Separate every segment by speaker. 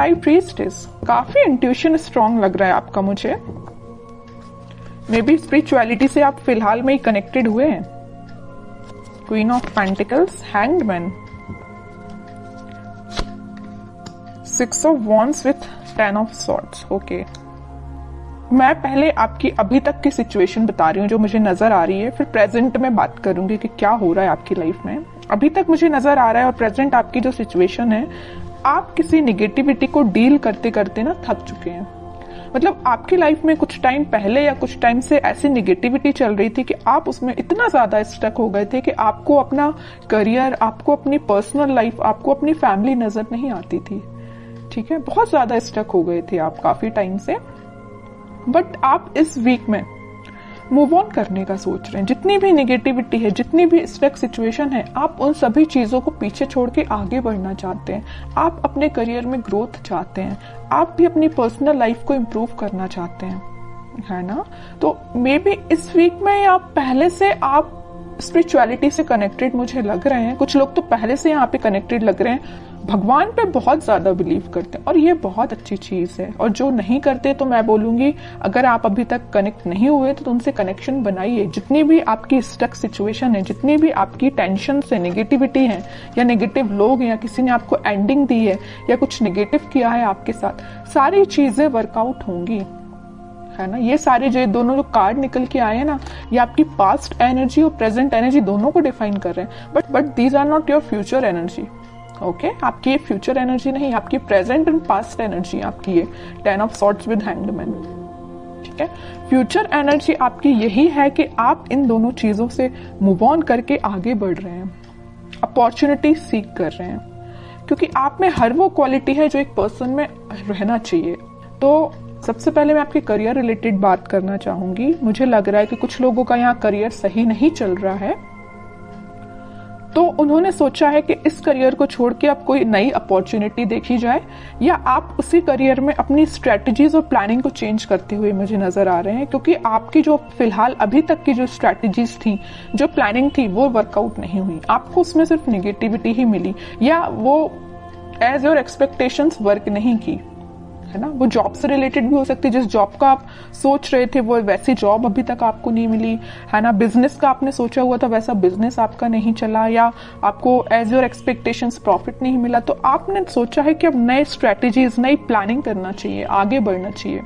Speaker 1: High priestess, काफी intuition strong लग रहा है आपका मुझे। मे बी स्पिरिचुअलिटी से आप फिलहाल में ही कनेक्टेड हुए हैं। Queen of pentacles, hanged man, 6 of wands with 10 of swords. Okay, मैं पहले आपकी अभी तक की सिचुएशन बता रही हूँ जो मुझे नजर आ रही है, फिर प्रेजेंट में बात करूंगी कि क्या हो रहा है आपकी लाइफ में। अभी तक मुझे नजर आ रहा है और प्रेजेंट आपकी जो सिचुएशन है, आप किसी निगेटिविटी को डील करते करते ना थक चुके हैं। मतलब आपकी लाइफ में कुछ टाइम पहले या कुछ टाइम से ऐसी निगेटिविटी चल रही थी कि आप उसमें इतना ज्यादा स्टक हो गए थे कि आपको अपना करियर, आपको अपनी पर्सनल लाइफ, आपको अपनी फैमिली नजर नहीं आती थी। ठीक है, बहुत ज्यादा स्टक हो गए थे आप काफी टाइम से। बट आप इस वीक में मूव ऑन करने का सोच रहे हैं। जितनी भी निगेटिविटी है, जितनी भी स्टक सिचुएशन है, आप उन सभी चीजों को पीछे छोड़ के आगे बढ़ना चाहते हैं। आप अपने करियर में ग्रोथ चाहते हैं, आप भी अपनी पर्सनल लाइफ को इम्प्रूव करना चाहते हैं, है ना। तो मे बी इस वीक में आप पहले से आप स्पिरिचुअलिटी से कनेक्टेड मुझे लग रहे हैं। कुछ लोग तो पहले से यहाँ पे कनेक्टेड लग रहे हैं, भगवान पे बहुत ज्यादा बिलीव करते हैं और ये बहुत अच्छी चीज है। और जो नहीं करते तो मैं बोलूंगी, अगर आप अभी तक कनेक्ट नहीं हुए तो उनसे कनेक्शन बनाइए। जितनी भी आपकी स्टक सिचुएशन है, जितनी भी आपकी टेंशन से निगेटिविटी है या नेगेटिव लोग हैं या किसी ने आपको एंडिंग दी है या कुछ नेगेटिव किया है आपके साथ, सारी चीजें वर्कआउट होंगी, है ना। ये सारे जो दोनों जो कार्ड निकल के आए हैं ना, ये आपकी पास्ट एनर्जी और प्रेजेंट एनर्जी दोनों को डिफाइन कर रहे हैं। But these are not your future energy. Okay, आपकी ये फ्यूचर एनर्जी नहीं, आपकी प्रेजेंट एंड पास्ट एनर्जी आपकी ये 10 of swords with hanged man. ठीक है, फ्यूचर एनर्जी आपकी यही है कि आप इन दोनों चीजों से मूव ऑन करके आगे बढ़ रहे हैं, अपॉर्चुनिटी सीख कर रहे हैं, क्योंकि आप में हर वो क्वालिटी है जो एक पर्सन में रहना चाहिए। तो सबसे पहले मैं आपके करियर रिलेटेड बात करना चाहूंगी। मुझे लग रहा है कि कुछ लोगों का यहाँ करियर सही नहीं चल रहा है, तो उन्होंने सोचा है कि इस करियर को छोड़ के अब कोई नई अपॉर्चुनिटी देखी जाए, या आप उसी करियर में अपनी स्ट्रेटजीज और प्लानिंग को चेंज करते हुए मुझे नजर आ रहे हैं। क्योंकि आपकी जो फिलहाल अभी तक की जो स्ट्रेटजीज थी, जो प्लानिंग थी, वो वर्कआउट नहीं हुई, आपको उसमें सिर्फ निगेटिविटी ही मिली, या वो एज योर एक्सपेक्टेशंस वर्क नहीं की, है ना। वो जॉब से रिलेटेड भी हो सकती है, जिस जॉब का आप सोच रहे थे वो वैसी जॉब अभी तक आपको नहीं मिली, है ना। बिजनेस का आपने सोचा हुआ था वैसा बिजनेस आपका नहीं चला, या आपको एज योर एक्सपेक्टेशंस प्रॉफिट नहीं मिला, तो आपने सोचा है कि अब नए स्ट्रेटेजीज, नई प्लानिंग करना चाहिए, आगे बढ़ना चाहिए।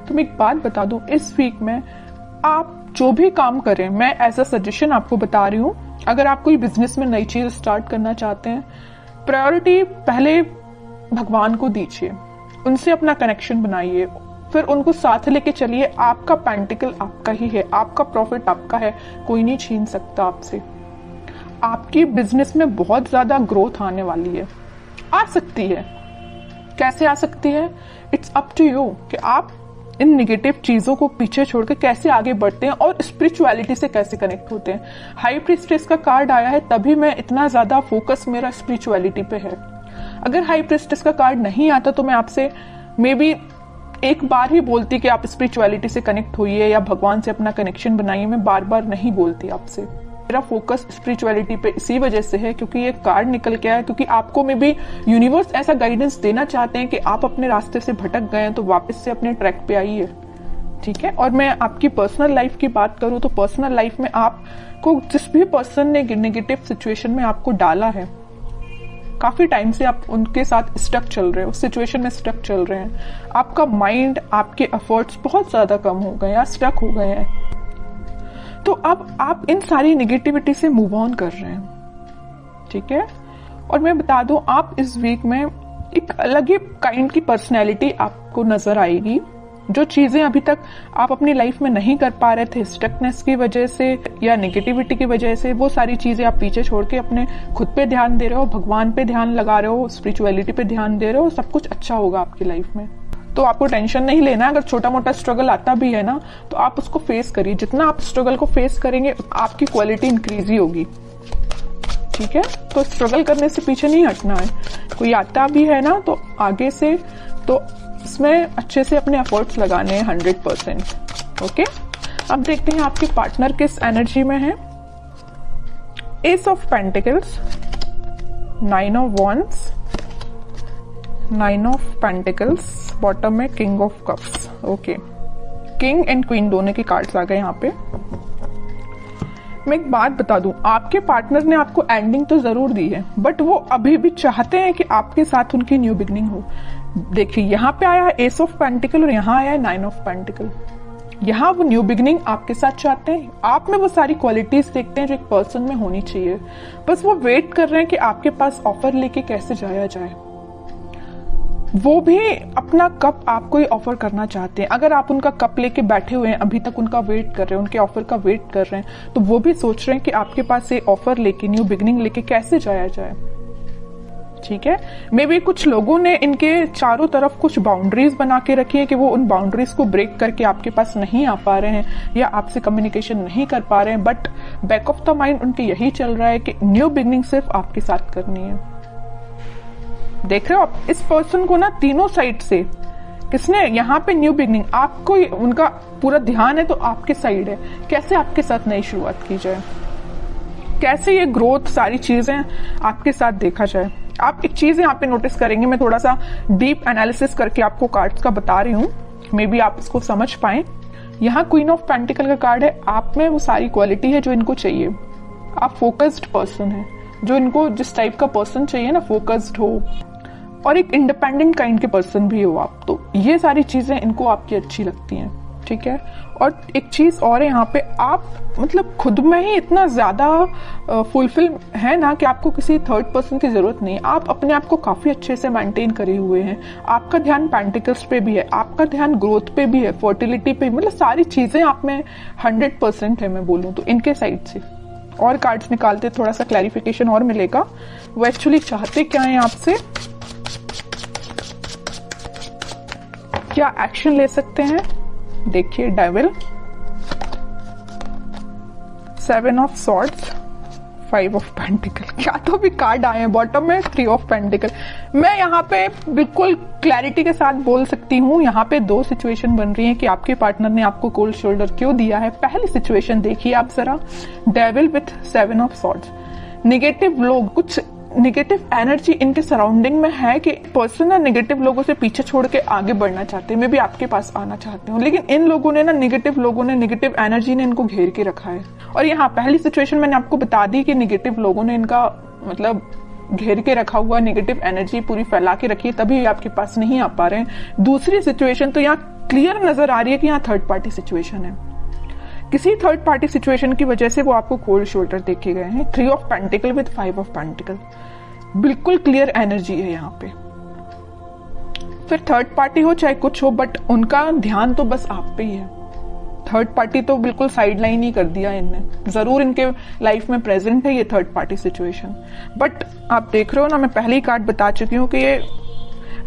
Speaker 1: तो मैं एक बात बता दूं, इस वीक में आप जो भी काम करें, मैं एज अ सजेशन आपको बता रही हूँ, अगर आप कोई बिजनेस में नई चीज स्टार्ट करना चाहते हैं, प्रायोरिटी पहले भगवान को दीजिए, उनसे अपना कनेक्शन बनाइए, फिर उनको साथ लेके चलिए। आपका पेंटिकल आपका ही है, आपका प्रॉफिट आपका है, कोई नहीं छीन सकता आपसे। आपकी बिजनेस में बहुत ज्यादा ग्रोथ आने वाली है, आ सकती है। कैसे आ सकती है? इट्स अप टू यू कि आप इन निगेटिव चीजों को पीछे छोड़ के कैसे आगे बढ़ते हैं और स्पिरिचुअलिटी से कैसे कनेक्ट होते हैं। हाई प्रीस्टेस का कार्ड आया है, तभी मैं इतना ज्यादा फोकस मेरा स्पिरिचुअलिटी पे है। अगर हाई प्रीस्टेस का कार्ड नहीं आता तो मैं आपसे मे बी एक बार ही बोलती कि आप स्पिरिचुअलिटी से कनेक्ट होइए या भगवान से अपना कनेक्शन बनाइए। मैं बार बार नहीं बोलती आपसे। मेरा फोकस स्पिरिचुअलिटी पे इसी वजह से है क्योंकि ये कार्ड निकल के आया, क्योंकि आपको में भी यूनिवर्स ऐसा गाइडेंस देना चाहते हैं कि आप अपने रास्ते से भटक गए हैं तो वापस से अपने ट्रैक पे आइए। ठीक है, और मैं आपकी पर्सनल लाइफ की बात करूं तो पर्सनल लाइफ में आपको जिस भी पर्सन ने नेगेटिव सिचुएशन में आपको डाला है, काफी टाइम से आप उनके साथ स्टक चल रहे हो, उस सिचुएशन में स्टक चल रहे हैं, आपका माइंड, आपके एफर्ट्स बहुत ज्यादा कम हो गए या स्टक हो गए हैं, तो अब आप इन सारी निगेटिविटी से मूव ऑन कर रहे हैं। ठीक है, और मैं बता दूं, आप इस वीक में एक अलग ही काइंड की पर्सनैलिटी आपको नजर आएगी। जो चीजें अभी तक आप अपनी लाइफ में नहीं कर पा रहे थे स्टकनेस की वजह से या नेगेटिविटी की वजह से, वो सारी चीजें आप पीछे छोड़ के अपने खुद पे ध्यान दे रहे हो, भगवान पे ध्यान लगा रहे हो, स्पिरिचुअलिटी पे ध्यान दे रहे हो, सब कुछ अच्छा होगा आपकी लाइफ में। तो आपको टेंशन नहीं लेना। अगर छोटा मोटा स्ट्रगल आता भी है ना, तो आप उसको फेस करिए। जितना आप स्ट्रगल को फेस करेंगे आपकी क्वालिटी इंक्रीज ही होगी। ठीक है, तो स्ट्रगल करने से पीछे नहीं हटना है। कोई आता भी है ना तो आगे से, तो इसमें अच्छे से अपने एफर्ट्स लगाने हैं 100%। ओके, अब देखते हैं आपके पार्टनर किस एनर्जी में है। Ace of pentacles, 9 of wands, 9 of pentacles, bottom में king of cups. Okay, king and queen दोनों के कार्ड्स आ गए यहाँ पे। मैं एक बात बता दूं, आपके पार्टनर ने आपको एंडिंग तो जरूर दी है, बट वो अभी भी चाहते हैं कि आपके साथ उनकी न्यू बिगनिंग हो। देखिए यहाँ पे आया है एस ऑफ पेंटिकल और यहाँ आया है 9 ऑफ पेंटिकल। यहाँ वो न्यू बिगनिंग आपके साथ चाहते हैं, आप में वो सारी क्वालिटीज देखते हैं जो एक पर्सन में होनी चाहिए, बस वो वेट कर रहे हैं कि आपके पास ऑफर लेके कैसे जाया जाए। वो भी अपना कप आपको ही ऑफर करना चाहते हैं। अगर आप उनका कप लेके बैठे हुए हैं, अभी तक उनका वेट कर रहे हैं, उनके ऑफर का वेट कर रहे हैं, तो वो भी सोच रहे हैं कि आपके पास से ऑफर लेके, न्यू बिगनिंग लेके कैसे जाया जाए। ठीक है, मे बी कुछ लोगों ने इनके चारों तरफ कुछ बाउंड्रीज बना के रखी है कि वो उन बाउंड्रीज को ब्रेक करके आपके पास नहीं आ पा रहे हैं या आपसे कम्युनिकेशन नहीं कर पा रहे हैं, but back of the mind उनके यही चल रहा है कि न्यू बिगनिंग सिर्फ आपके साथ करनी है। देख रहे हो आप इस पर्सन को ना, तीनों साइड से किसने यहाँ पे न्यू बिगनिंग, आपको उनका पूरा ध्यान है तो आपके साइड है, कैसे आपके साथ नई शुरुआत की जाए, कैसे ये ग्रोथ, सारी चीजें आपके साथ देखा जाए। आप एक चीज यहाँ पे नोटिस करेंगे, मैं थोड़ा सा डीप एनालिसिस करके आपको कार्ड्स का बता रही हूँ, मे बी आप इसको समझ पाए। यहाँ क्वीन ऑफ पेंटिकल का कार्ड है, आप में वो सारी क्वालिटी है जो इनको चाहिए। आप फोकस्ड पर्सन है, जो इनको जिस टाइप का पर्सन चाहिए ना, फोकस्ड हो और एक इंडिपेंडेंट काइंड के पर्सन भी हो आप, तो ये सारी चीजें इनको आपकी अच्छी लगती हैं। ठीक है, और एक चीज और है यहाँ पे, आप मतलब खुद में ही इतना ज्यादा फुलफिल है ना कि आपको किसी थर्ड पर्सन की जरूरत नहीं है। आप अपने आप को काफी अच्छे से मेंटेन करे हुए हैं, आपका ध्यान पेंटिकल्स पे भी है, आपका ध्यान ग्रोथ पे भी है, फर्टिलिटी पे, मतलब सारी चीजें आप में 100% है मैं बोलूँ तो इनके साइड से। और कार्ड्स निकालते थोड़ा सा क्लैरिफिकेशन और मिलेगा, वो एक्चुअली चाहते क्या है आपसे, क्या एक्शन ले सकते हैं। देखिए devil, 7 of swords, 5 of pentacle, क्या तो भी कार्ड आए हैं। बॉटम में 3 ऑफ पेंटिकल। मैं यहाँ पे बिल्कुल क्लैरिटी के साथ बोल सकती हूँ, यहाँ पे दो सिचुएशन बन रही है कि आपके पार्टनर ने आपको कोल्ड शोल्डर क्यों दिया है। पहली सिचुएशन देखिए आप जरा, devil with 7 of swords. Negative लोग, कुछ निगेटिव एनर्जी इनके सराउंडिंग में है कि पर्सन ना निगेटिव लोगों से पीछे छोड़ के आगे बढ़ना चाहते हैं, मे भी आपके पास आना चाहते हो, लेकिन इन लोगों ने ना, निगेटिव लोगों ने, निगेटिव एनर्जी ने इनको घेर के रखा है। और यहाँ पहली सिचुएशन मैंने आपको बता दी कि निगेटिव लोगों ने इनका मतलब घेर के रखा हुआ, निगेटिव एनर्जी पूरी फैला के रखी है, तभी आपके पास नहीं आ पा रहे हैं। दूसरी सिचुएशन तो यहाँ क्लियर नजर आ रही है कि यहाँ थर्ड पार्टी सिचुएशन है, किसी थर्ड पार्टी सिचुएशन की वजह से वो आपको कोल्ड शोल्डर देखे गए हैं। 3 of pentacle with 5 of pentacle, बिल्कुल क्लियर एनर्जी है यहाँ पे। फिर थर्ड पार्टी हो चाहे कुछ हो, बट उनका ध्यान तो बस आप पे ही है। थर्ड पार्टी तो बिल्कुल साइड लाइन ही कर दिया इनने। जरूर इनके लाइफ में प्रेजेंट है ये थर्ड पार्टी सिचुएशन, बट आप देख रहे हो ना, मैं पहले ही कार्ड बता चुकी हूँ कि ये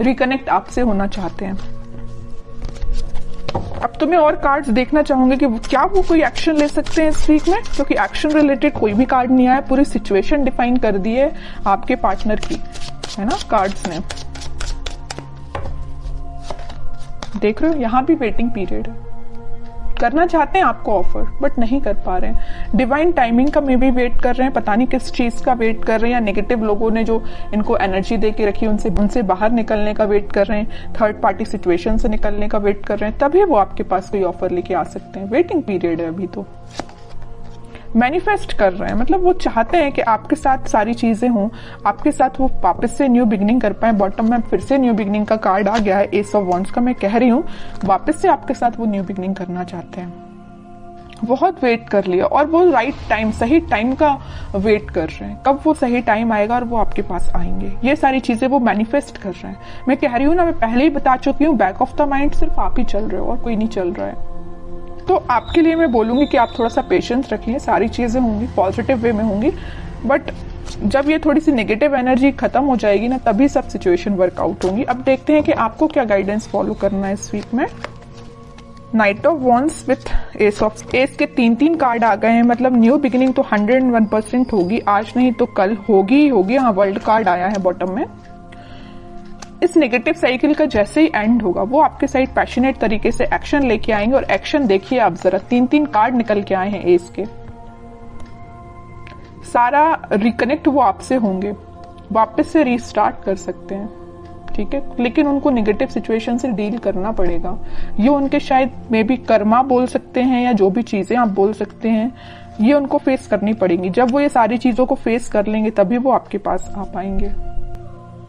Speaker 1: रिकनेक्ट आपसे होना चाहते हैं। अब तो मैं और कार्ड्स देखना चाहूंगी कि क्या वो कोई एक्शन ले सकते हैं इस वीक में, क्योंकि एक्शन रिलेटेड कोई भी कार्ड नहीं आया, पूरी सिचुएशन डिफाइन कर दी है आपके पार्टनर की, है ना कार्ड्स ने। देख रहे हो यहाँ भी वेटिंग पीरियड है, करना चाहते हैं आपको ऑफर बट नहीं कर पा रहे हैं। डिवाइन टाइमिंग का मे भी वेट कर रहे हैं, पता नहीं किस चीज का वेट कर रहे हैं, या नेगेटिव लोगों ने जो इनको एनर्जी दे के रखी उनसे बाहर निकलने का वेट कर रहे हैं, थर्ड पार्टी सिचुएशन से निकलने का वेट कर रहे हैं, तभी वो आपके पास कोई ऑफर लेके आ सकते हैं। वेटिंग पीरियड है अभी तो। मैनिफेस्ट कर रहे हैं, मतलब वो चाहते हैं कि आपके साथ सारी चीजें हों, आपके साथ वो वापस से न्यू बिगनिंग कर पाए। बॉटम में फिर से न्यू बिगनिंग का कार्ड आ गया है, एस ऑफ वॉन्ड्स का। मैं कह रही हूँ वापस से आपके साथ वो न्यू बिगनिंग करना चाहते हैं। बहुत वेट कर लिया और वो राइट टाइम, सही टाइम का वेट कर रहे हैं, कब वो सही टाइम आएगा और वो आपके पास आएंगे। ये सारी चीजें वो मैनिफेस्ट कर रहे हैं। मैं कह रही हूँ ना, मैं पहले ही बता चुकी हूँ, बैक ऑफ द माइंड सिर्फ आप ही चल रहे हो और कोई नहीं चल रहा है। तो आपके लिए मैं बोलूंगी कि आप थोड़ा सा पेशेंस रखिए, सारी चीजें होंगी पॉजिटिव वे में होंगी, बट जब ये थोड़ी सी नेगेटिव एनर्जी खत्म हो जाएगी ना, तभी सब सिचुएशन वर्कआउट होंगी। अब देखते हैं कि आपको क्या गाइडेंस फॉलो करना है इस वीक में। Night of wands with S of, S के 3 कार्ड आ गए हैं, मतलब न्यू बिगिनिंग तो 101% होगी, आज नहीं तो कल होगी ही होगी। हाँ, वर्ल्ड कार्ड आया है बॉटम में। इस नेगेटिव साइकिल का जैसे ही एंड होगा, वो आपके साइड पैशनेट तरीके से एक्शन लेके आएंगे। और एक्शन देखिए आप जरा, 3 कार्ड निकल के आए हैं एस के। सारा रिकनेक्ट वो आपसे होंगे, वापस से रीस्टार्ट कर सकते हैं। ठीक है, लेकिन उनको नेगेटिव सिचुएशन से डील करना पड़ेगा। ये उनके शायद मे बी कर्मा बोल सकते हैं या जो भी चीजें आप बोल सकते हैं, ये उनको फेस करनी पड़ेंगी। जब वो ये सारी चीजों को फेस कर लेंगे तभी वो आपके पास आ पाएंगे।